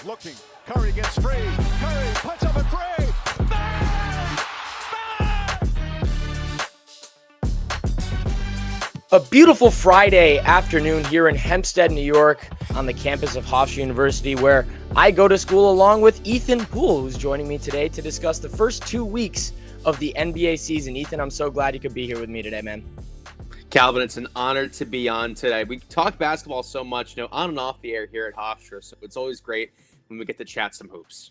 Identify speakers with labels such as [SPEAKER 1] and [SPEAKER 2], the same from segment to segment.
[SPEAKER 1] Looking. Curry gets free. Curry puts up a three. Bang!
[SPEAKER 2] A beautiful Friday afternoon here in Hempstead, New York, on the campus of Hofstra University, where I go to school along with Ethan Poole, who's joining me today to discuss the first 2 weeks of the NBA season. Ethan, I'm so glad you could be here with me today, man.
[SPEAKER 3] Calvin, it's an honor to be on today. We talk basketball so much, on and off the air here at Hofstra, so it's always great when we get to chat some hoops.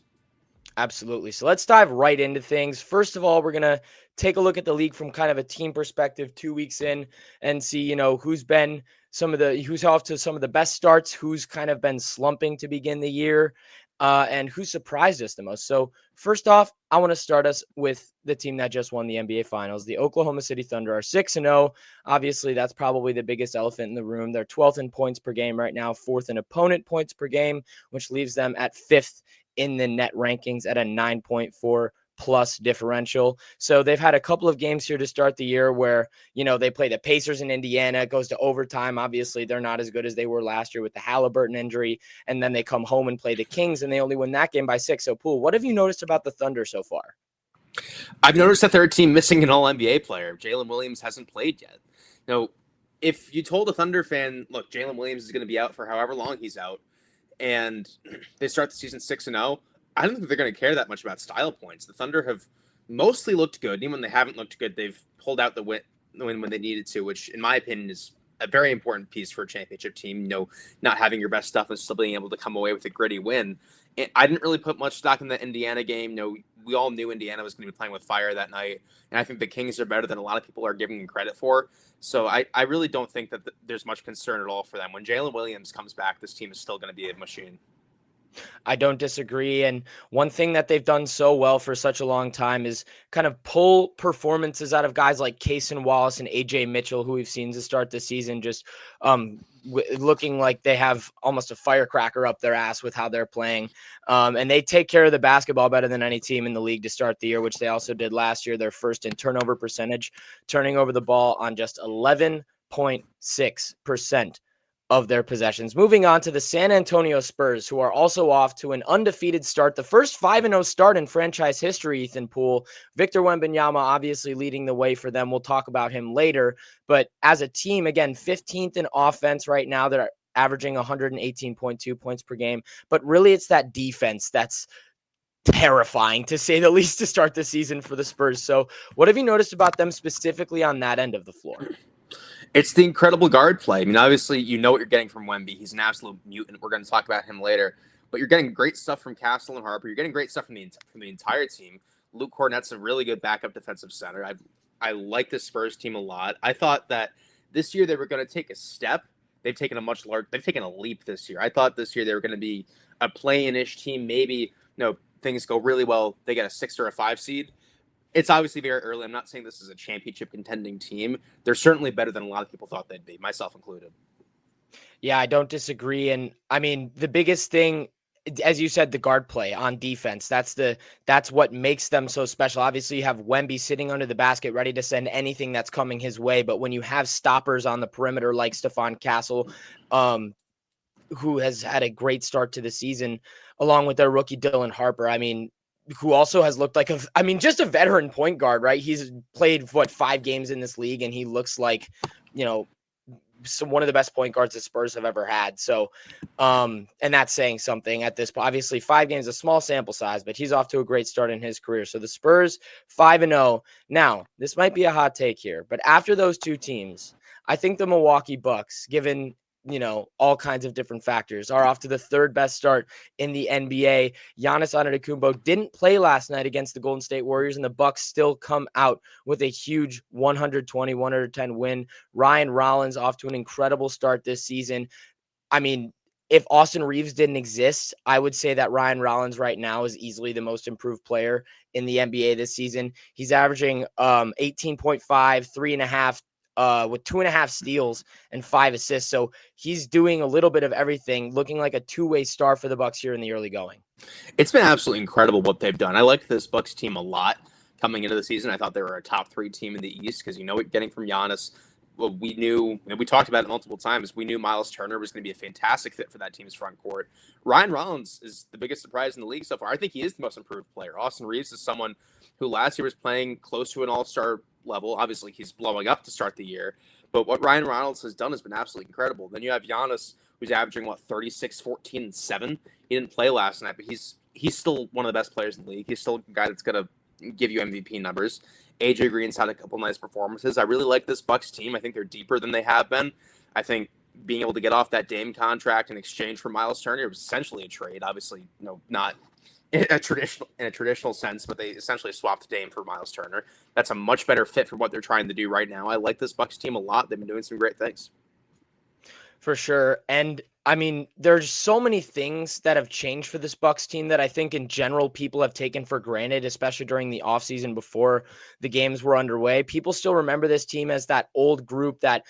[SPEAKER 2] Absolutely. So let's dive right into things. First of all, we're going to take a look at the league from kind of a team perspective 2 weeks in and see, who's been who's off to some of the best starts, who's kind of been slumping to begin the year, and who surprised us the most. So first off, I want to start us with the team that just won the NBA Finals. The Oklahoma City Thunder are 6-0. Obviously, that's probably the biggest elephant in the room. They're 12th in points per game right now, 4th in opponent points per game, which leaves them at 5th in the net rankings at a 9.4 plus differential. So they've had a couple of games here to start the year where, they play the Pacers in Indiana. It goes to overtime. Obviously, they're not as good as they were last year with the Halliburton injury. And then they come home and play the Kings, and they only win that game by 6. So, Poole, what have you noticed about the Thunder so far?
[SPEAKER 3] I've noticed that they're a team missing an all-NBA player. Jalen Williams hasn't played yet. If you told a Thunder fan, look, Jalen Williams is going to be out for however long he's out, and they start the season 6-0, I don't think they're going to care that much about style points. The Thunder have mostly looked good. Even when they haven't looked good, they've pulled out the win when they needed to, which, in my opinion, is a very important piece for a championship team. Not having your best stuff and still being able to come away with a gritty win. I didn't really put much stock in the Indiana game. We all knew Indiana was going to be playing with fire that night, and I think the Kings are better than a lot of people are giving them credit for. So I really don't think that there's much concern at all for them. When Jalen Williams comes back, this team is still going to be a machine.
[SPEAKER 2] I don't disagree. And one thing that they've done so well for such a long time is kind of pull performances out of guys like Cason Wallace and AJ Mitchell, who we've seen to start the season, just looking like they have almost a firecracker up their ass with how they're playing. And they take care of the basketball better than any team in the league to start the year, which they also did last year. They're first in turnover percentage, turning over the ball on just 11.6% of their possessions. Moving on to the San Antonio Spurs, who are also off to an undefeated start, the first 5-0 start in franchise history, Ethan Poole. Victor Wembanyama obviously leading the way for them. We'll talk about him later. But as a team, again, 15th in offense right now. They're averaging 118.2 points per game. But really, it's that defense that's terrifying, to say the least, to start the season for the Spurs. So what have you noticed about them specifically on that end of the floor?
[SPEAKER 3] It's the incredible guard play. Obviously, you know what you're getting from Wemby. He's an absolute mutant. We're going to talk about him later. But you're getting great stuff from Castle and Harper. You're getting great stuff from the entire team. Luke Cornett's a really good backup defensive center. I like the Spurs team a lot. I thought that this year they were going to take a step. They've taken a leap this year. I thought this year they were going to be a play-in-ish team. Maybe, things go really well. They get a 6 or a 5 seed. It's obviously very early. I'm not saying this is a championship contending team. They're certainly better than a lot of people thought they'd be, myself included.
[SPEAKER 2] Yeah, I don't disagree. And the biggest thing, as you said, the guard play on defense, that's what makes them so special. Obviously, you have Wemby sitting under the basket, ready to send anything that's coming his way. But when you have stoppers on the perimeter like Stephon Castle, who has had a great start to the season, along with their rookie Dylan Harper, who also has looked like just a veteran point guard, right? He's played 5 games in this league, and he looks like, one of the best point guards the Spurs have ever had. So, and that's saying something at this point. Obviously, 5 games is a small sample size, but he's off to a great start in his career. So the Spurs 5-0. Now, this might be a hot take here, but after those two teams, I think the Milwaukee Bucks, given all kinds of different factors, are off to the 3rd best start in the NBA. Giannis Antetokounmpo didn't play last night against the Golden State Warriors, and the Bucks still come out with a huge 120-110 win. Ryan Rollins off to an incredible start this season. If Austin Reaves didn't exist, I would say that Ryan Rollins right now is easily the most improved player in the NBA this season. He's averaging 18.5, 3.5, with 2.5 steals and 5 assists. So he's doing a little bit of everything, looking like a two-way star for the Bucks here in the early going.
[SPEAKER 3] It's been absolutely incredible what they've done. I like this Bucks team a lot coming into the season. I thought they were a top 3 team in the East because you know what you're getting from Giannis. well, we knew, we talked about it multiple times. We knew Miles Turner was going to be a fantastic fit for that team's front court. Ryan Rollins is the biggest surprise in the league so far. I think he is the most improved player. Austin Reaves is someone who last year was playing close to an all-star level. Obviously, he's blowing up to start the year. But what Ryan Reynolds has done has been absolutely incredible. Then you have Giannis, who's averaging, 36, 14, and 7. He didn't play last night, but he's still one of the best players in the league. He's still a guy that's going to give you MVP numbers. AJ Green's had a couple nice performances. I really like this Bucks team. I think they're deeper than they have been. I think being able to get off that Dame contract in exchange for Miles Turner was essentially a trade. Obviously, not in a traditional sense, but they essentially swapped Dame for Miles Turner. That's a much better fit for what they're trying to do right now. I like this Bucks team a lot. They've been doing some great things.
[SPEAKER 2] For sure. And I mean, there's so many things that have changed for this Bucks team that I think in general people have taken for granted, especially during the offseason before the games were underway. People still remember this team as that old group that,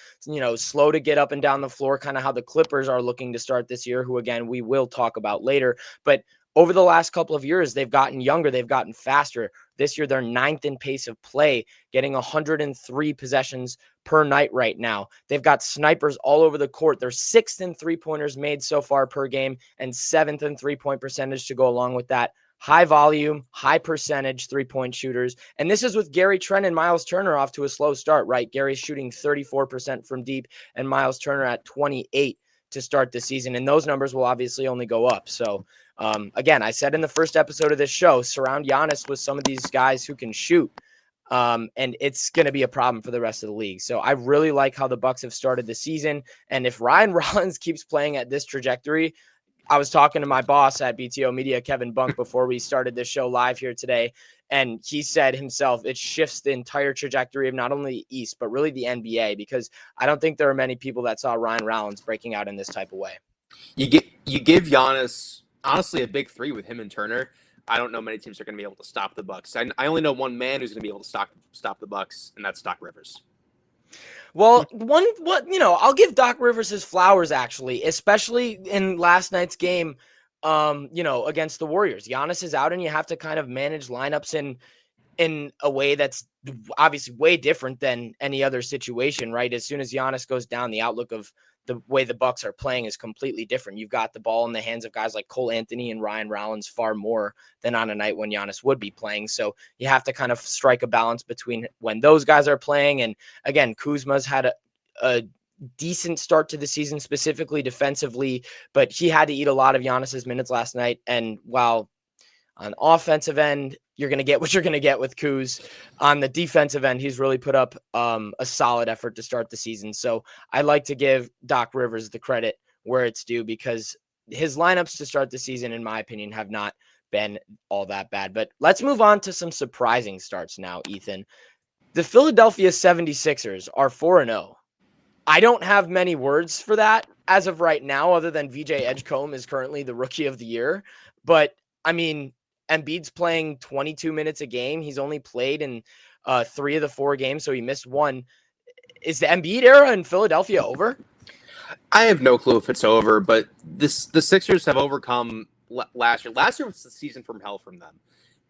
[SPEAKER 2] slow to get up and down the floor, kind of how the Clippers are looking to start this year, who again, we will talk about later. But over the last couple of years, they've gotten younger, they've gotten faster. This year, they're 9th in pace of play, getting 103 possessions per night right now. They've got snipers all over the court. They're 6th in three-pointers made so far per game and 7th in three-point percentage to go along with that. High volume, high percentage three-point shooters. And this is with Gary Trent and Miles Turner off to a slow start, right? Gary's shooting 34% from deep and Miles Turner at 28% to start the season. And those numbers will obviously only go up. So again, I said in the first episode of this show, surround Giannis with some of these guys who can shoot. And it's going to be a problem for the rest of the league. So I really like how the Bucks have started the season. And if Ryan Rollins keeps playing at this trajectory, I was talking to my boss at BTO Media, Kevin Bunk, before we started this show live here today. And he said himself, it shifts the entire trajectory of not only the East, but really the NBA, because I don't think there are many people that saw Ryan Rollins breaking out in this type of way.
[SPEAKER 3] You give Giannis, honestly, a big three with him and Turner. I don't know many teams are going to be able to stop the Bucks. I only know one man who's going to be able to stop the Bucks, and that's Doc Rivers.
[SPEAKER 2] Well, I'll give Doc Rivers his flowers, actually, especially in last night's game, against the Warriors. Giannis is out, and you have to kind of manage lineups in a way that's obviously way different than any other situation, right? As soon as Giannis goes down, the outlook of the way the Bucks are playing is completely different. You've got the ball in the hands of guys like Cole Anthony and Ryan Rollins far more than on a night when Giannis would be playing. So you have to kind of strike a balance between when those guys are playing. And again, Kuzma's had a decent start to the season, specifically defensively, but he had to eat a lot of Giannis's minutes last night. And while on offensive end, you're going to get what you're going to get with Kuz. On the defensive end, he's really put up a solid effort to start the season. So I like to give Doc Rivers the credit where it's due, because his lineups to start the season, in my opinion, have not been all that bad. But let's move on to some surprising starts now, Ethan. The Philadelphia 76ers are 4-0. I don't have many words for that as of right now, other than VJ Edgecombe is currently the rookie of the year. But I mean, Embiid's playing 22 minutes a game. He's only played in 3 of the 4 games, so he missed 1. Is the Embiid era in Philadelphia over?
[SPEAKER 3] I have no clue if it's over, but the Sixers have overcome last year. Last year was the season from hell from them.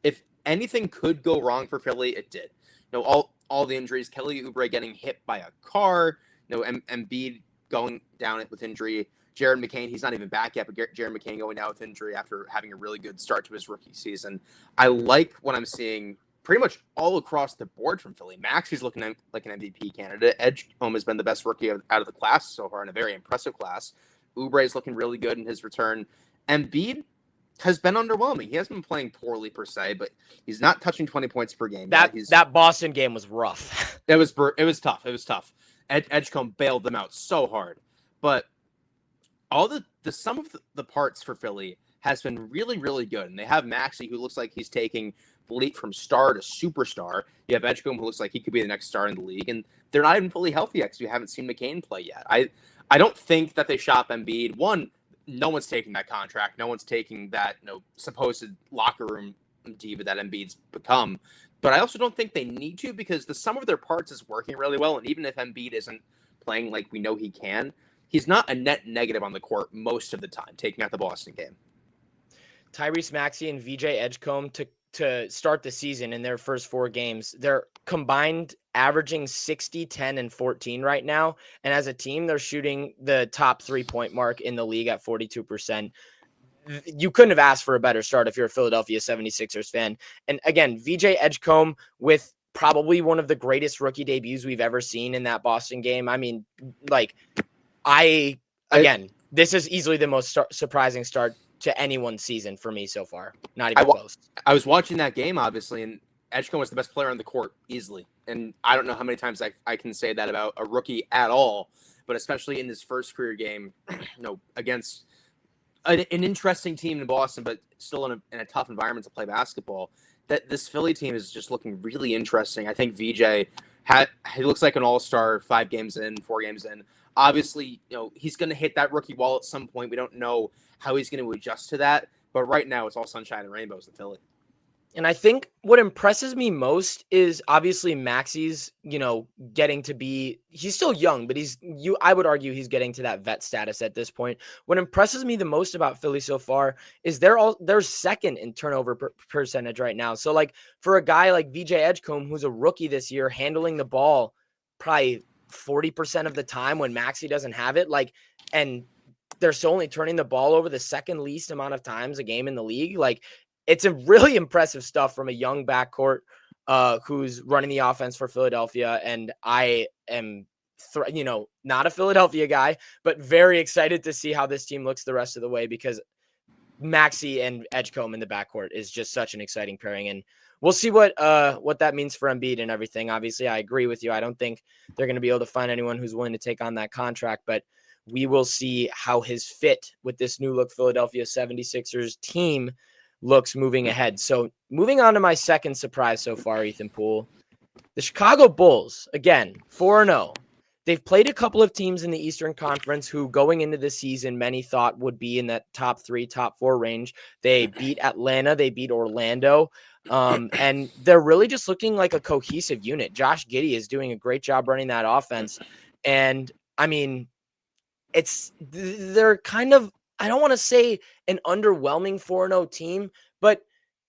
[SPEAKER 3] If anything could go wrong for Philly, it did. All the injuries, Kelly Oubre getting hit by a car, Embiid going down with injury. Jared McCain, he's not even back yet, but Jared McCain going down with injury after having a really good start to his rookie season. I like what I'm seeing pretty much all across the board from Philly. Maxey's looking like an MVP candidate. Edgecombe has been the best rookie out of the class so far, in a very impressive class. Oubre is looking really good in his return. Embiid has been underwhelming. He hasn't been playing poorly per se, but he's not touching 20 points per game.
[SPEAKER 2] That Boston game was rough.
[SPEAKER 3] It was tough. It was tough. Edgecombe bailed them out so hard. But all the sum of the parts for Philly has been really, really good. And they have Maxey, who looks like he's taking the leap from star to superstar. You have Edgecombe, who looks like he could be the next star in the league. And they're not even fully healthy yet, because we haven't seen McCain play yet. I don't think that they shop Embiid. One, no one's taking that contract. No one's taking that supposed locker room diva that Embiid's become. But I also don't think they need to, because the sum of their parts is working really well. And even if Embiid isn't playing like we know he can, he's not a net negative on the court most of the time, taking out the Boston game.
[SPEAKER 2] Tyrese Maxey and VJ Edgecombe to start the season in their first 4 games. They're combined averaging 60, 10, and 14 right now. And as a team, they're shooting the top 3-point mark in the league at 42%. You couldn't have asked for a better start if you're a Philadelphia 76ers fan. And again, VJ Edgecombe with probably one of the greatest rookie debuts we've ever seen in that Boston game. I mean, like, this is easily the most surprising start to anyone's season for me so far. Not even close.
[SPEAKER 3] I was watching that game, obviously, and Edgecombe was the best player on the court easily. And I don't know how many times I can say that about a rookie at all, but especially in his first career game, against an interesting team in Boston, but still in a tough environment to play basketball. That this Philly team is just looking really interesting. I think VJ he looks like an all-star 4 games in. Obviously, he's going to hit that rookie wall at some point. We don't know how he's going to adjust to that, but right now it's all sunshine and rainbows in Philly.
[SPEAKER 2] And I think what impresses me most is obviously Maxi's, getting to be, he's still young, but I would argue he's getting to that vet status at this point. What impresses me the most about Philly so far is they're second in turnover percentage right now. So like for a guy like VJ Edgecombe, who's a rookie this year, handling the ball probably 40% of the time when Maxi doesn't have it, and they're still only turning the ball over the second least amount of times a game in the league. Like, it's a really impressive stuff from a young backcourt who's running the offense for Philadelphia. And I am, not a Philadelphia guy, but very excited to see how this team looks the rest of the way, because Maxi and Edgecombe in the backcourt is just such an exciting pairing. And we'll see what that means for Embiid and everything. Obviously, I agree with you. I don't think they're going to be able to find anyone who's willing to take on that contract, but we will see how his fit with this new look Philadelphia 76ers team looks moving ahead. So moving on to my second surprise so far, Ethan Poole, the Chicago Bulls, again, 4-0. They've played a couple of teams in the Eastern Conference who going into the season, many thought would be in that top 3, top 4 range. They beat Atlanta. They beat Orlando. And they're really just looking like a cohesive unit. Josh Giddey is doing a great job running that offense. And I mean, they're kind of, I don't want to say an underwhelming 4-0 team, but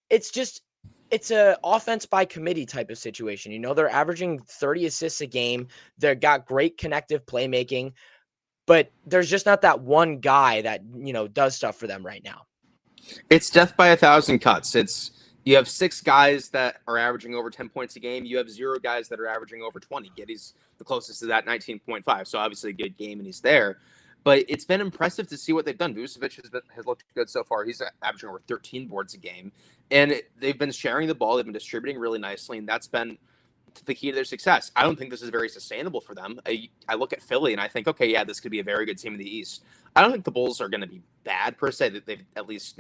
[SPEAKER 2] it's a offense by committee type of situation. They're averaging 30 assists a game. They've got great connective playmaking, but there's just not that one guy that, does stuff for them right now.
[SPEAKER 3] It's death by 1,000 cuts. You have 6 guys that are averaging over 10 points a game. You have 0 guys that are averaging over 20. Giddey's the closest to that, 19.5. So obviously a good game, and he's there. But it's been impressive to see what they've done. Vucevic has looked good so far. He's averaging over 13 boards a game. And they've been sharing the ball. They've been distributing really nicely, and that's been the key to their success. I don't think this is very sustainable for them. I look at Philly, and I think, okay, yeah, this could be a very good team in the East. I don't think the Bulls are going to be bad, per se. That they've at least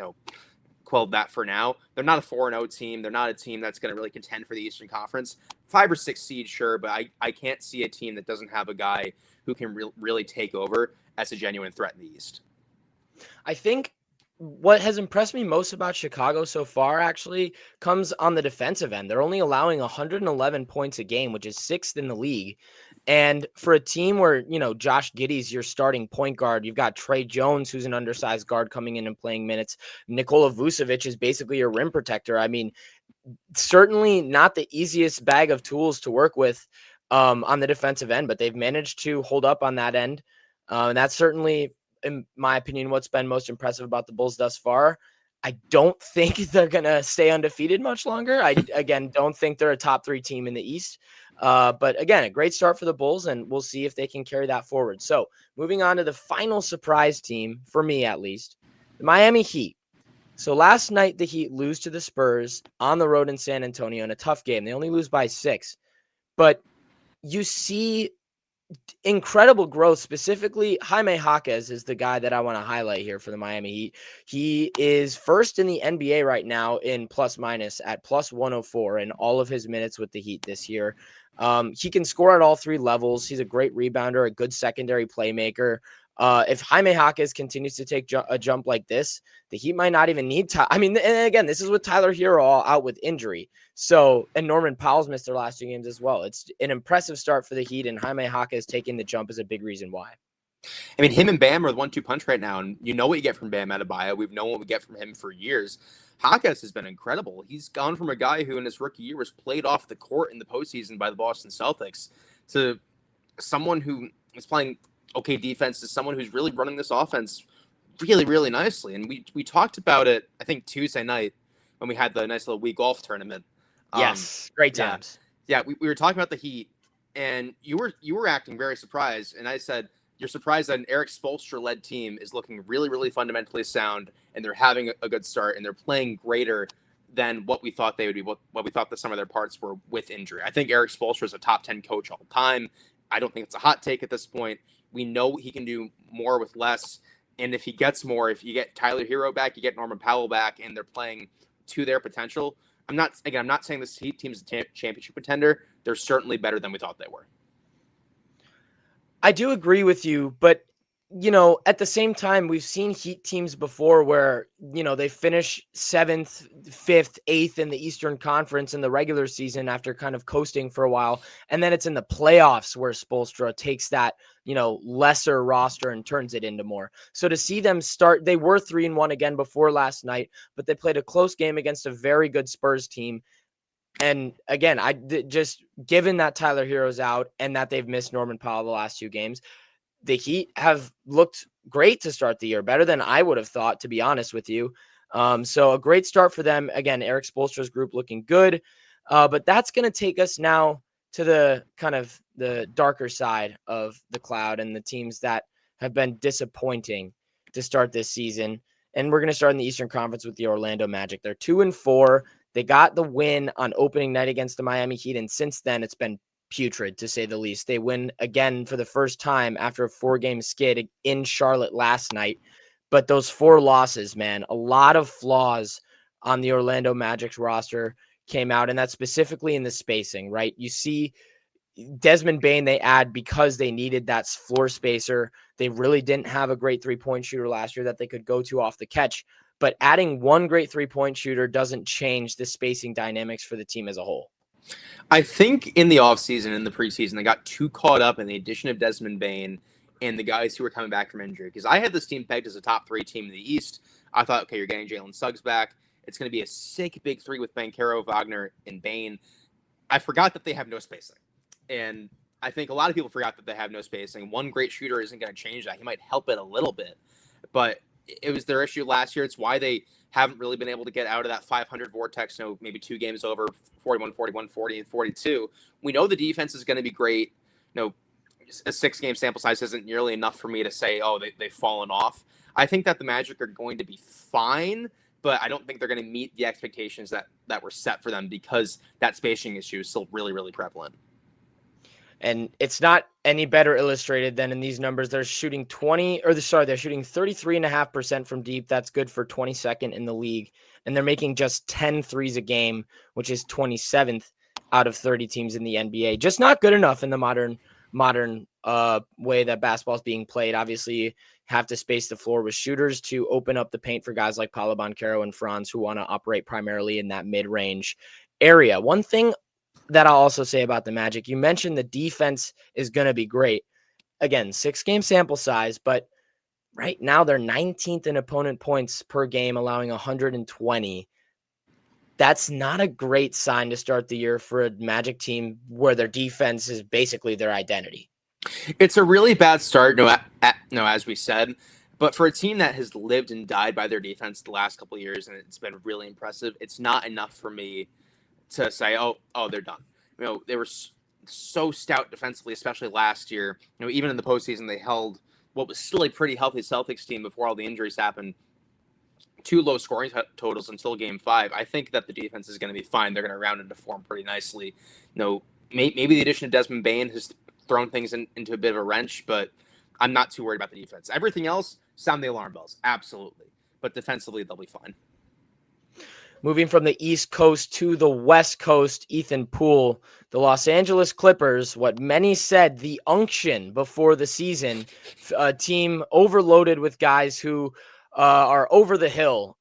[SPEAKER 3] quelled that for now. They're not a 4-0 team. They're not a team that's going to really contend for the Eastern Conference. 5 or 6 seed, sure, but I can't see a team that doesn't have a guy who can really take over as a genuine threat in the East.
[SPEAKER 2] I think what has impressed me most about Chicago so far actually comes on the defensive end. They're only allowing 111 points a game, which is 6th in the league. And for a team where, Josh Giddey's your starting point guard, you've got Trey Jones, who's an undersized guard coming in and playing minutes. Nikola Vucevic is basically your rim protector. I mean, certainly not the easiest bag of tools to work with on the defensive end, but they've managed to hold up on that end. And that's certainly, in my opinion, what's been most impressive about the Bulls thus far. I don't think they're going to stay undefeated much longer. I, again, don't think they're a top 3 team in the East. But again, a great start for the Bulls, and we'll see if they can carry that forward. So moving on to the final surprise team, for me at least, the Miami Heat. So last night, the Heat lose to the Spurs on the road in San Antonio in a tough game. They only lose by 6. But you see incredible growth. Specifically, Jaime Jaquez is the guy that I want to highlight here for the Miami Heat. He is first in the NBA right now in plus minus at plus 104 in all of his minutes with the Heat this year. He can score at all 3 levels. He's a great rebounder, a good secondary playmaker. If Jaime Jaquez continues to take a jump like this, the Heat might not even need to. I mean, and again, this is with Tyler Hero all out with injury. So, and Norman Powell's missed their last 2 games as well. It's an impressive start for the Heat, and Jaime Jaquez taking the jump is a big reason why.
[SPEAKER 3] I mean, him and Bam are the 1-2 punch right now, and you know what you get from Bam Adebayo. We've known what we get from him for years. Jaquez has been incredible. He's gone from a guy who in his rookie year was played off the court in the postseason by the Boston Celtics to someone who is playing okay defense, to someone who's really running this offense really, really nicely. And we talked about it, I think, Tuesday night when we had the nice little Wii golf tournament.
[SPEAKER 2] Yes, great
[SPEAKER 3] yeah.
[SPEAKER 2] times.
[SPEAKER 3] Yeah, we were talking about the Heat, and you were acting very surprised, and I said you're surprised that an Eric Spoelstra-led team is looking really, really fundamentally sound, and they're having a good start, and they're playing greater than what we thought they would be, what we thought the sum of their parts were with injury. I think Eric Spoelstra is a top 10 coach all time. I don't think it's a hot take at this point. We know he can do more with less, and if he gets more, if you get Tyler Hero back, you get Norman Powell back, and they're playing to their potential. I'm not saying this Heat team's a championship contender. They're certainly better than we thought they were.
[SPEAKER 2] I do agree with you, but at the same time, we've seen Heat teams before where, they finish 7th, 5th, 8th in the Eastern Conference in the regular season after kind of coasting for a while. And then it's in the playoffs where Spoelstra takes that, lesser roster and turns it into more. So to see them start, they were 3-1 again before last night, but they played a close game against a very good Spurs team. And again, just given that Tyler Hero's out and that they've missed Norman Powell the last 2 games, the Heat have looked great to start the year, better than I would have thought, to be honest with you. So a great start for them. Again, Eric Spoelstra's group looking good. But that's going to take us now to the kind of the darker side of the cloud and the teams that have been disappointing to start this season. And we're going to start in the Eastern Conference with the Orlando Magic. They're 2-4. They got the win on opening night against the Miami Heat. And since then, it's been putrid, to say the least. They win again for the first time after a 4-game skid in Charlotte last night. But those 4 losses, man, a lot of flaws on the Orlando Magic's roster came out, and that's specifically in the spacing, right? You see Desmond Bane they add because they needed that floor spacer. They really didn't have a great 3-point shooter last year that they could go to off the catch. But adding one great 3-point shooter doesn't change the spacing dynamics for the team as a whole.
[SPEAKER 3] I think in the offseason, in the preseason, they got too caught up in the addition of Desmond Bane and the guys who were coming back from injury. Because I had this team pegged as a top 3 team in the East. I thought, okay, you're getting Jalen Suggs back. It's going to be a sick big 3 with Banchero, Wagner, and Bane. I forgot that they have no spacing. And I think a lot of people forgot that they have no spacing. One great shooter isn't going to change that. He might help it a little bit. But it was their issue last year. It's why they haven't really been able to get out of that 500 vortex, maybe 2 games over, 41, 41, 40, and 42. We know the defense is going to be great. A 6-game sample size isn't nearly enough for me to say, oh, they've fallen off. I think that the Magic are going to be fine, but I don't think they're going to meet the expectations that were set for them because that spacing issue is still really, really prevalent.
[SPEAKER 2] And it's not any better illustrated than in these numbers. They're shooting 33.5% from deep. That's good for 22nd in the league. And they're making just 10 threes a game, which is 27th out of 30 teams in the NBA. Just not good enough in the modern way that basketball is being played. Obviously, you have to space the floor with shooters to open up the paint for guys like Paolo Banchero and Franz who want to operate primarily in that mid-range area. One thing that I'll also say about the Magic, you mentioned the defense is going to be great. Again, 6-game sample size, but right now they're 19th in opponent points per game, allowing 120. That's not a great sign to start the year for a Magic team where their defense is basically their identity.
[SPEAKER 3] It's a really bad start, as we said, but for a team that has lived and died by their defense the last couple of years, and it's been really impressive, it's not enough for me to say, oh, they're done. They were so stout defensively, especially last year. Even in the postseason, they held what was still a pretty healthy Celtics team before all the injuries happened. 2 low scoring totals until Game 5. I think that the defense is going to be fine. They're going to round into form pretty nicely. Maybe the addition of Desmond Bane has thrown things into a bit of a wrench, but I'm not too worried about the defense. Everything else, sound the alarm bells, absolutely. But defensively, they'll be fine.
[SPEAKER 2] Moving from the East Coast to the West Coast, Ethan Poole, the Los Angeles Clippers, what many said the unction before the season, a team overloaded with guys who are over the hill,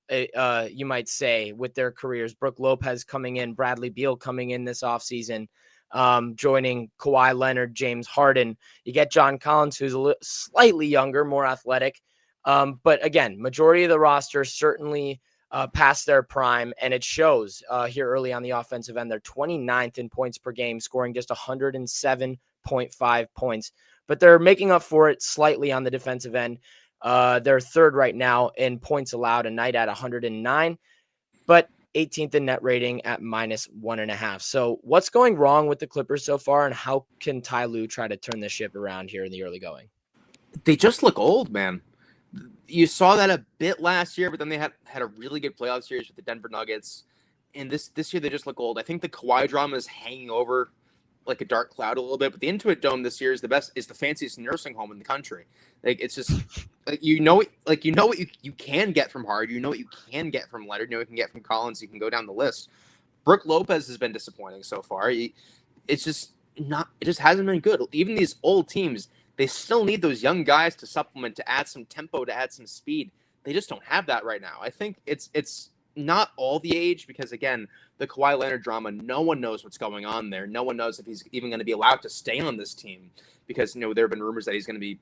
[SPEAKER 2] you might say, with their careers. Brook Lopez coming in, Bradley Beal coming in this offseason. joining Kawhi Leonard, James Harden. You get John Collins, who's slightly younger, more athletic. But again, majority of the roster certainly past their prime, and it shows here early on the offensive end. They're 29th in points per game, scoring just 107.5 points. But they're making up for it slightly on the defensive end. They're third right now in points allowed a night at 109, but 18th in net rating at -1.5. So what's going wrong with the Clippers so far, and how can Ty Lue try to turn the ship around here in the early going?
[SPEAKER 3] They just look old, man. You saw that a bit last year, but then they had a really good playoff series with the Denver Nuggets. And this year they just look old. I think the Kawhi drama is hanging over like a dark cloud a little bit, but the Intuit Dome this year is the fanciest nursing home in the country. Like, it's just like you know what you can get from Hard, you know what you can get from Leonard, you know what you can get from Collins. You can go down the list. Brooke Lopez has been disappointing so far. It's just not. It just hasn't been good. Even these old teams, they still need those young guys to supplement, to add some tempo, to add some speed. They just don't have that right now. I think it's not all the age, because again, the Kawhi Leonard drama, no one knows what's going on there. No one knows if he's even going to be allowed to stay on this team, because there have been rumors that he's going to be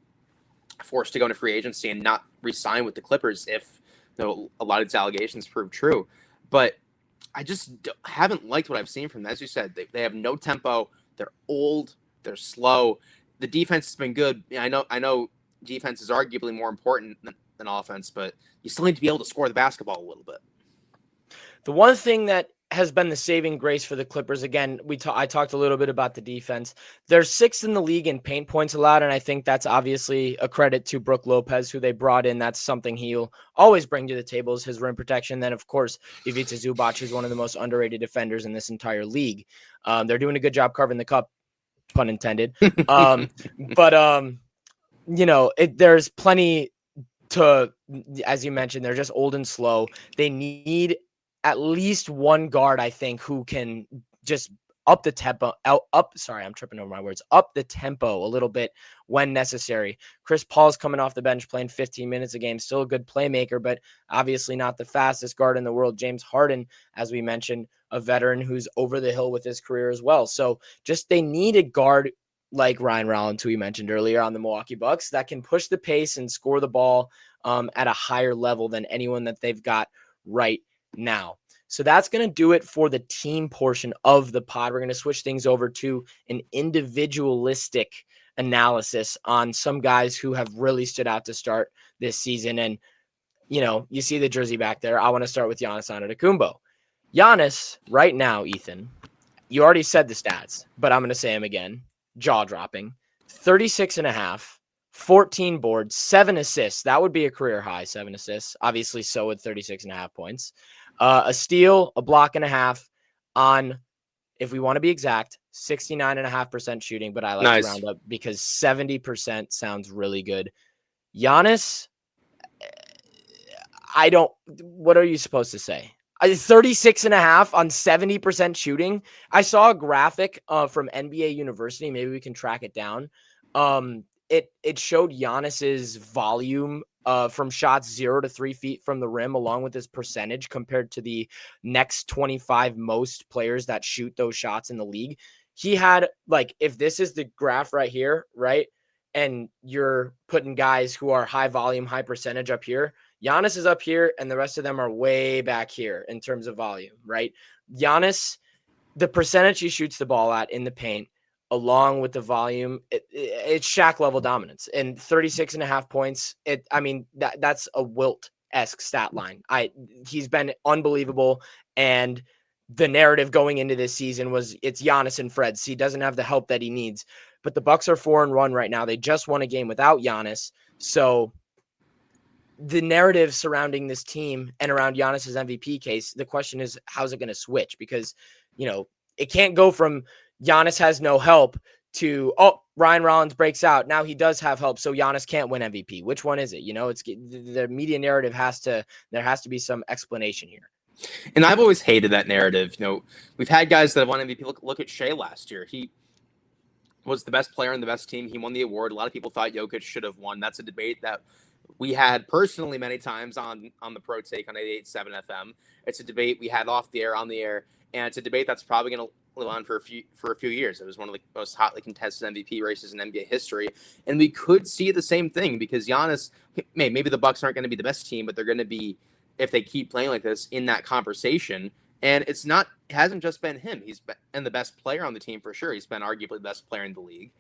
[SPEAKER 3] forced to go into free agency and not re-sign with the Clippers if a lot of these allegations prove true. But I just haven't liked what I've seen from them. As you said, they have no tempo. They're old. They're slow. The defense has been good. I know defense is arguably more important than offense, but you still need to be able to score the basketball a little bit.
[SPEAKER 2] The one thing that has been the saving grace for the Clippers, again, I talked a little bit about the defense. They're sixth in the league in paint points allowed, and I think that's obviously a credit to Brooke Lopez, who they brought in. That's something he'll always bring to the table, is his rim protection. Then, of course, Ivica Zubac is one of the most underrated defenders in this entire league. They're doing a good job covering the cup, pun intended. There's plenty to, as you mentioned, they're just old and slow. They need at least one guard, I think, who can just up the tempo, up the tempo a little bit when necessary. Chris Paul's coming off the bench, playing 15 minutes a game, still a good playmaker, but obviously not the fastest guard in the world. James Harden, as we mentioned, a veteran who's over the hill with his career as well. So just they need a guard like Ryan Rollins, who we mentioned earlier on the Milwaukee Bucks, that can push the pace and score the ball at a higher level than anyone that they've got right now. So that's going to do it for the team portion of the pod. We're going to switch things over to an individualistic analysis on some guys who have really stood out to start this season. And, you see the jersey back there. I want to start with Giannis Antetokounmpo. Giannis right now, Ethan, you already said the stats, but I'm going to say them again. Jaw-dropping. 36.5, 14 boards, 7 assists. That would be a career high, 7 assists. Obviously, so would 36.5 points. A steal, a block and a half on, if we want to be exact, 69.5% shooting, but I like to round up because 70% sounds really good. Giannis, what are you supposed to say? 36.5 on 70% shooting. I saw a graphic from NBA University. Maybe we can track it down. It showed Giannis's volume from shots 0 to 3 feet from the rim, along with his percentage compared to the next 25 most players that shoot those shots in the league. He had, if this is the graph right here, right, and you're putting guys who are high volume, high percentage up here, Giannis is up here, and the rest of them are way back here in terms of volume, right? Giannis, the percentage he shoots the ball at in the paint, along with the volume, it's Shaq level dominance. And 36.5 points, that's a Wilt-esque stat line. He's been unbelievable, and the narrative going into this season was it's Giannis and Fred. He doesn't have the help that he needs. But the Bucks are 4-1 right now. They just won a game without Giannis. So the narrative surrounding this team and around Giannis's MVP case, the question is, how's it going to switch? Because, it can't go from Giannis has no help to, Ryan Rollins breaks out. Now he does have help, so Giannis can't win MVP. Which one is it? It's the media narrative there has to be some explanation here.
[SPEAKER 3] And I've always hated that narrative. We've had guys that have won MVP. Look at Shea last year. He was the best player on the best team. He won the award. A lot of people thought Jokic should have won. That's a debate that we had personally many times on the Pro Take on 88.7 FM. It's a debate we had off the air, on the air, and it's a debate that's probably going to on for a few years. It was one of the most hotly contested MVP races in NBA history, and we could see the same thing because Giannis. Maybe the Bucks aren't going to be the best team, but they're going to be, if they keep playing like this, in that conversation. And it hasn't just been him. He's been the best player on the team for sure. He's been arguably the best player in the league,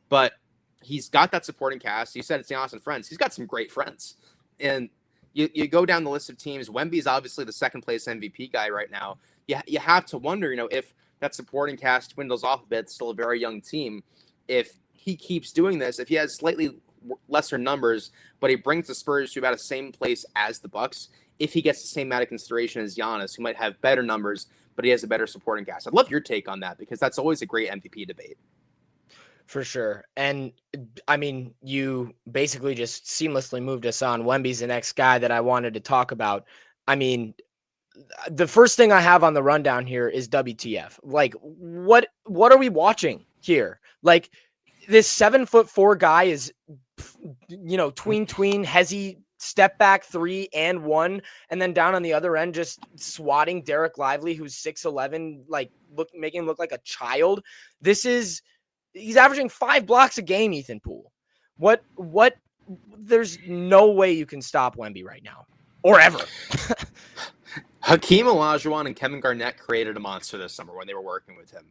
[SPEAKER 3] but he's got that supporting cast. You said it's Giannis and friends. He's got some great friends, and you go down the list of teams. Wemby is obviously the second place MVP guy right now. You have to wonder, if that supporting cast dwindles off a bit, still a very young team. If he keeps doing this, if he has slightly lesser numbers, but he brings the Spurs to about the same place as the Bucks, if he gets the same amount of consideration as Giannis, who might have better numbers, but he has a better supporting cast. I'd love your take on that because that's always a great MVP debate.
[SPEAKER 2] For sure. And I mean, you basically just seamlessly moved us on. Wemby's the next guy that I wanted to talk about. I mean, the first thing I have on the rundown here is WTF. Like, what are we watching here? Like, this 7'4" guy is, tween, hezzy, step back 3 and 1, and then down on the other end, just swatting Derek Lively, who's 6'11", making him look like a child. He's averaging 5 blocks a game, Ethan Poole. There's no way you can stop Wemby right now or ever.
[SPEAKER 3] Hakeem Olajuwon and Kevin Garnett created a monster this summer when they were working with him.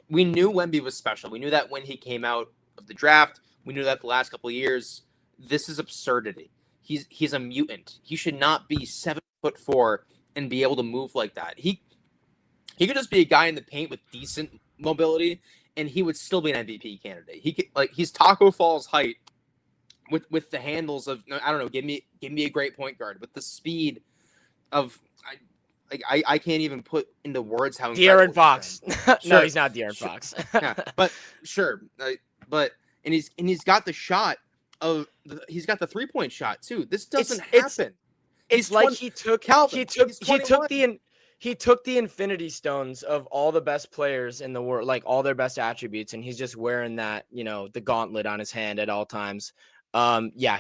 [SPEAKER 3] We knew Wemby was special. We knew that when he came out of the draft. We knew that the last couple of years. This is absurdity. He's a mutant. He should not be 7'4" and be able to move like that. He could just be a guy in the paint with decent mobility, and he would still be an MVP candidate. He's Taco Fall's height with the handles of, I don't know, give me a great point guard with the speed of, I can't even put into words how
[SPEAKER 2] De'Aaron Fox.
[SPEAKER 3] Sure.
[SPEAKER 2] No, he's not De'Aaron Fox.
[SPEAKER 3] Yeah, but sure. And he's got the shot he's got the 3-point shot too. This doesn't happen.
[SPEAKER 2] It's like he took the Infinity Stones of all the best players in the world, like all their best attributes, and he's just wearing that, the gauntlet on his hand at all times.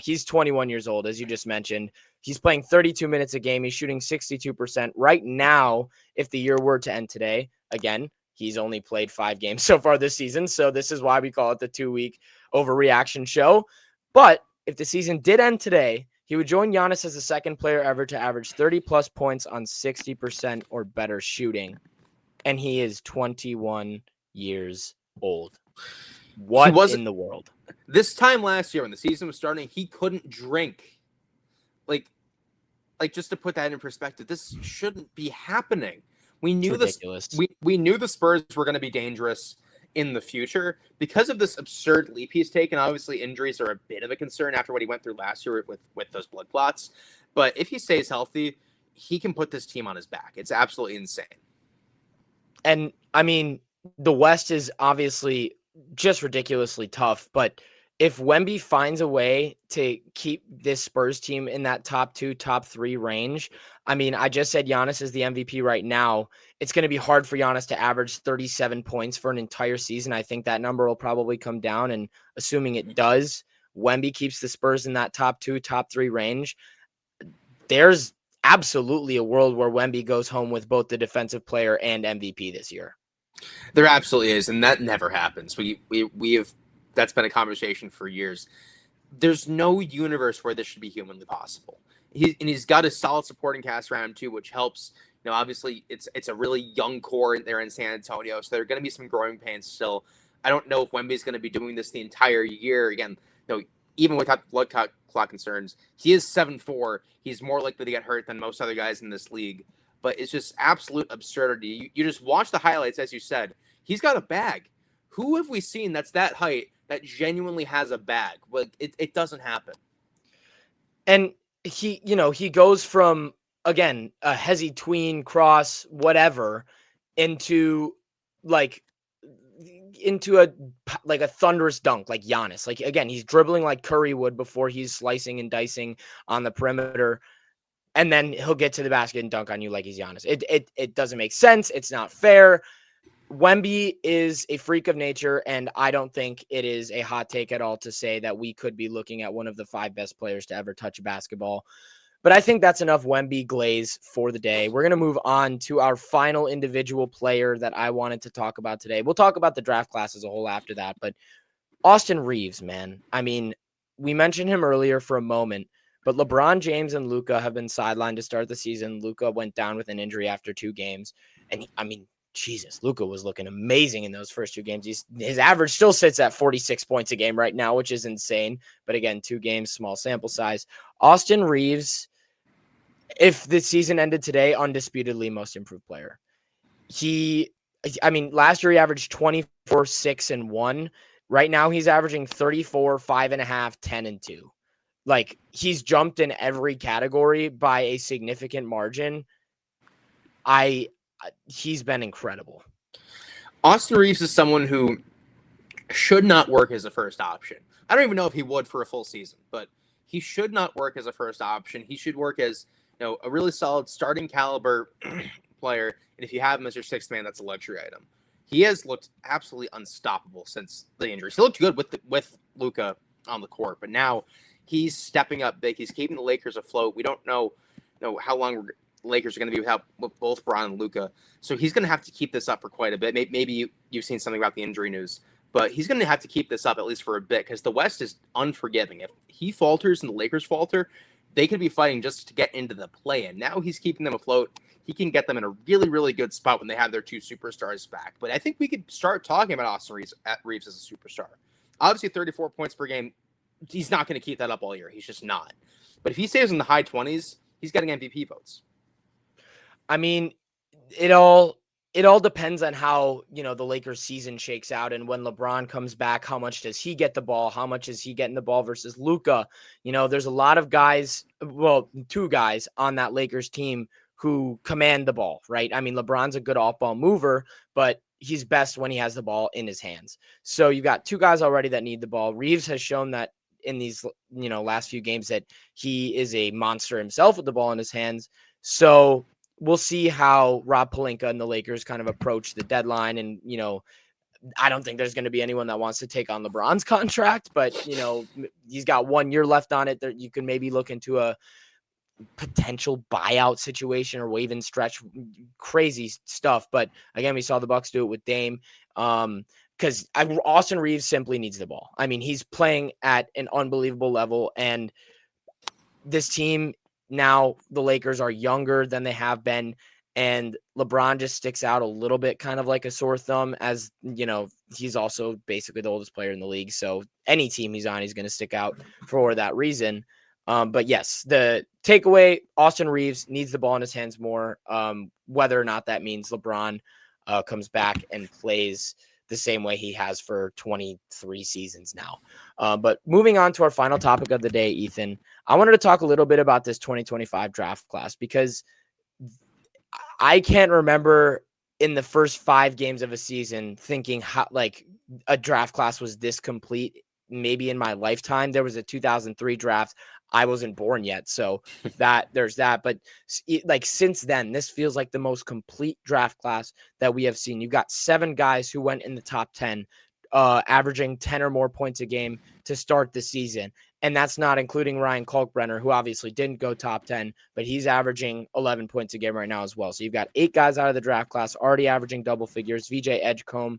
[SPEAKER 2] He's 21 years old, as you just mentioned. He's playing 32 minutes a game. He's shooting 62% right now. If the year were to end today, again, he's only played 5 games so far this season. So this is why we call it the 2-week overreaction show. But if the season did end today, he would join Giannis as the second player ever to average 30-plus points on 60% or better shooting. And he is 21 years old. What in the world?
[SPEAKER 3] This time last year when the season was starting, he couldn't drink. Like just to put that in perspective, this shouldn't be happening. We knew this. We knew the Spurs were going to be dangerous in the future because of this absurd leap he's taken. Obviously, injuries are a bit of a concern after what he went through last year with those blood clots. But if he stays healthy, he can put this team on his back. It's absolutely insane.
[SPEAKER 2] And I mean, the West is obviously just ridiculously tough, but if Wemby finds a way to keep this Spurs team in that top 2, top 3 range, I mean, I just said Giannis is the MVP right now. It's going to be hard for Giannis to average 37 points for an entire season. I think that number will probably come down, and assuming it does, Wemby keeps the Spurs in that top 2, top 3 range. There's absolutely a world where Wemby goes home with both the defensive player and MVP this year.
[SPEAKER 3] There absolutely is, and that never happens. We have. That's been a conversation for years. There's no universe where this should be humanly possible. He's got a solid supporting cast around him too, which helps. Obviously it's a really young core there in San Antonio, so there are going to be some growing pains still. I don't know if Wemby's going to be doing this the entire year. Again, even without blood clot concerns, he is 7'4". He's more likely to get hurt than most other guys in this league. But it's just absolute absurdity. You just watch the highlights, as you said. He's got a bag. Who have we seen that's that height that genuinely has a bag? Well, it doesn't happen.
[SPEAKER 2] And he goes from, again, a hezzy tween cross, whatever, into a thunderous dunk like Giannis. Like, again, he's dribbling like Curry would before he's slicing and dicing on the perimeter. And then he'll get to the basket and dunk on you like he's Giannis. It doesn't make sense. It's not fair. Wemby is a freak of nature, and I don't think it is a hot take at all to say that we could be looking at one of the 5 best players to ever touch a basketball. But I think that's enough Wemby glaze for the day. We're going to move on to our final individual player that I wanted to talk about today. We'll talk about the draft class as a whole after that, but Austin Reaves, man. I mean, we mentioned him earlier for a moment, but LeBron James and Luka have been sidelined to start the season. Luka went down with an injury after 2 games. And Jesus, Luka was looking amazing in those first 2 games. His average still sits at 46 points a game right now, which is insane. But again, 2 games, small sample size. Austin Reaves, if the season ended today, undisputedly most improved player. Last year he averaged 24, 6, and 1. Right now he's averaging 34, 5.5, 10, and 2. Like, he's jumped in every category by a significant margin. He's been incredible.
[SPEAKER 3] Austin Reaves is someone who should not work as a first option. I don't even know if he would for a full season, but he should not work as a first option. He should work as, a really solid starting caliber player. And if you have him as your 6th man, that's a luxury item. He has looked absolutely unstoppable since the injuries. He looked good with Luka on the court, but now he's stepping up big. He's keeping the Lakers afloat. We don't know how long the Lakers are going to be without both Bron and Luka. So he's going to have to keep this up for quite a bit. Maybe you've seen something about the injury news, but he's going to have to keep this up at least for a bit because the West is unforgiving. If he falters and the Lakers falter, they could be fighting just to get into the play-in. Now he's keeping them afloat. He can get them in a really, really good spot when they have their 2 superstars back. But I think we could start talking about Austin Reaves as a superstar. Obviously, 34 points per game, he's not going to keep that up all year. He's just not. But if he stays in the high 20s, he's getting MVP votes.
[SPEAKER 2] I mean, it all depends on how, the Lakers season shakes out. And when LeBron comes back, how much does he get the ball? How much is he getting the ball versus Luka? There's a lot of guys, 2 guys on that Lakers team who command the ball, right? I mean, LeBron's a good off-ball mover, but he's best when he has the ball in his hands. So you've got 2 guys already that need the ball. Reaves has shown that in these, last few games that he is a monster himself with the ball in his hands. So we'll see how Rob Pelinka and the Lakers kind of approach the deadline. And, I don't think there's going to be anyone that wants to take on LeBron's contract, but, he's got 1 year left on it. That you can maybe look into a potential buyout situation or waive and stretch, crazy stuff. But again, we saw the Bucks do it with Dame. Because Austin Reaves simply needs the ball. I mean, he's playing at an unbelievable level, and this team now, the Lakers are younger than they have been, and LeBron just sticks out a little bit, kind of like a sore thumb, as he's also basically the oldest player in the league. So any team he's on, he's going to stick out for that reason. But yes, the takeaway, Austin Reaves needs the ball in his hands more, whether or not that means LeBron comes back and plays the same way he has for 23 seasons now. But moving on to our final topic of the day, Ethan, I wanted to talk a little bit about this 2025 draft class, because I can't remember in the first 5 games of a season thinking how, like, a draft class was this complete. Maybe in my lifetime. There was a 2003 draft. I wasn't born yet. So there's that. But since then, this feels like the most complete draft class that we have seen. You've got 7 guys who went in the top 10, averaging 10 or more points a game to start the season. And that's not including Ryan Kalkbrenner, who obviously didn't go top 10, but he's averaging 11 points a game right now as well. So you've got 8 guys out of the draft class already averaging double figures. VJ Edgecombe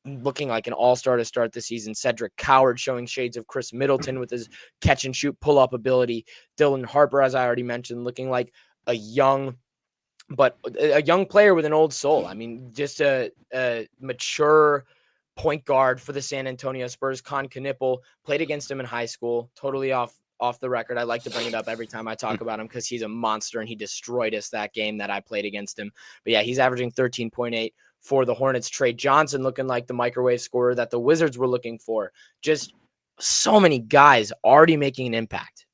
[SPEAKER 2] looking like an all-star to start the season. Cedric Coward showing shades of Chris Middleton with his catch and shoot pull-up ability. Dylan Harper, as I already mentioned, looking like a young player with an old soul. I mean, just a mature point guard for the San Antonio Spurs. Con Knippel played against him in high school. Totally off the record. I like to bring it up every time I talk about him because he's a monster and he destroyed us that game that I played against him. But yeah, he's averaging 13.8 for the Hornets. Trey Johnson looking like the microwave scorer that the Wizards were looking for. Just so many guys already making an impact.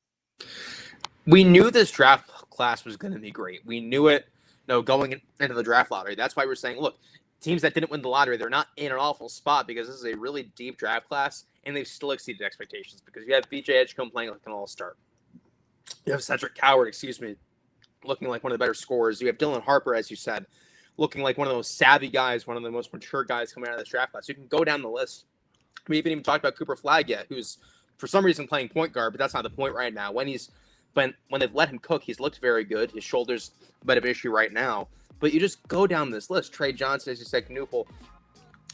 [SPEAKER 3] We knew this draft class was going to be great. We knew it, going into the draft lottery. That's why we're saying, look, teams that didn't win the lottery, they're not in an awful spot because this is a really deep draft class, and they've still exceeded expectations because you have VJ Edgecombe playing like an all-star. You have Cedric Coward, looking like one of the better scorers. You have Dylan Harper, as you said, looking like one of the most savvy guys, one of the most mature guys coming out of this draft class. You can go down the list. We haven't even talked about Cooper Flagg yet, who's for some reason playing point guard, but that's not the point right now. When he's But when they've let him cook, he's looked very good. His shoulder's a bit of an issue right now. But you just go down this list. Trey Johnson, as you said, Knuppel,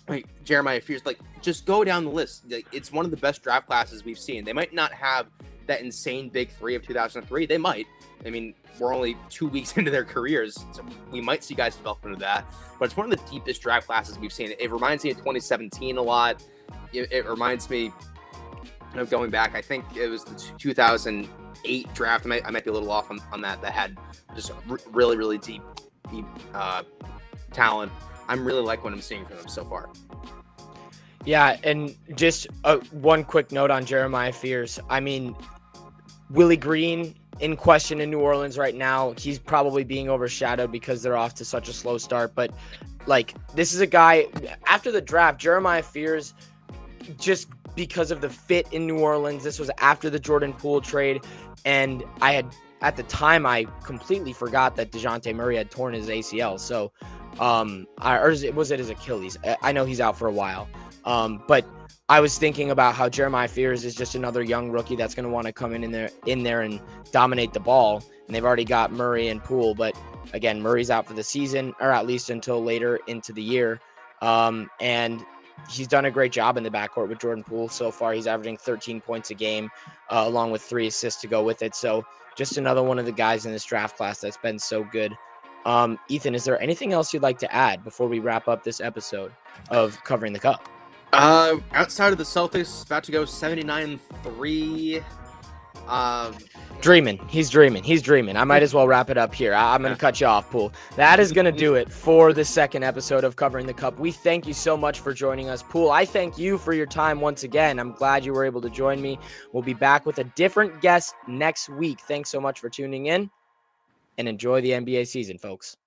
[SPEAKER 3] like Jeremiah Fears, like just go down the list. Like, it's one of the best draft classes we've seen. They might not have that insane big three of 2003. They might. I mean, we're only 2 weeks into their careers, so we might see guys develop into that. But it's one of the deepest draft classes we've seen. It reminds me of 2017 a lot. It reminds me of going back. I think it was the 2008 draft. I might be a little off on that. That had just really, really deep talent. I'm really like what I'm seeing from them so far.
[SPEAKER 2] Yeah, and just one quick note on Jeremiah Fears. I mean, Willie Green in question in New Orleans right now. He's probably being overshadowed because they're off to such a slow start. But, like, this is a guy, after the draft, Jeremiah Fears, just because of the fit in New Orleans, this was after the Jordan Poole trade, and at the time, I completely forgot that DeJounte Murray had torn his ACL. So, or was it his Achilles? I know he's out for a while. But I was thinking about how Jeremiah Fears is just another young rookie that's going to want to come in there and dominate the ball. And they've already got Murray and Poole, but again, Murray's out for the season, or at least until later into the year. And he's done a great job in the backcourt with Jordan Poole so far. He's averaging 13 points a game, along with 3 assists to go with it. So just another one of the guys in this draft class that's been so good. Ethan, is there anything else you'd like to add before we wrap up this episode of Covering the Cup?
[SPEAKER 3] Outside of the Celtics, about to go 79-3.
[SPEAKER 2] He's dreaming. I might as well wrap it up here. I'm going to cut you off, Poole. That is going to do it for the second episode of Covering the Cup. We thank you so much for joining us, Poole. I thank you for your time once again. I'm glad you were able to join me. We'll be back with a different guest next week. Thanks so much for tuning in, and enjoy the NBA season, folks.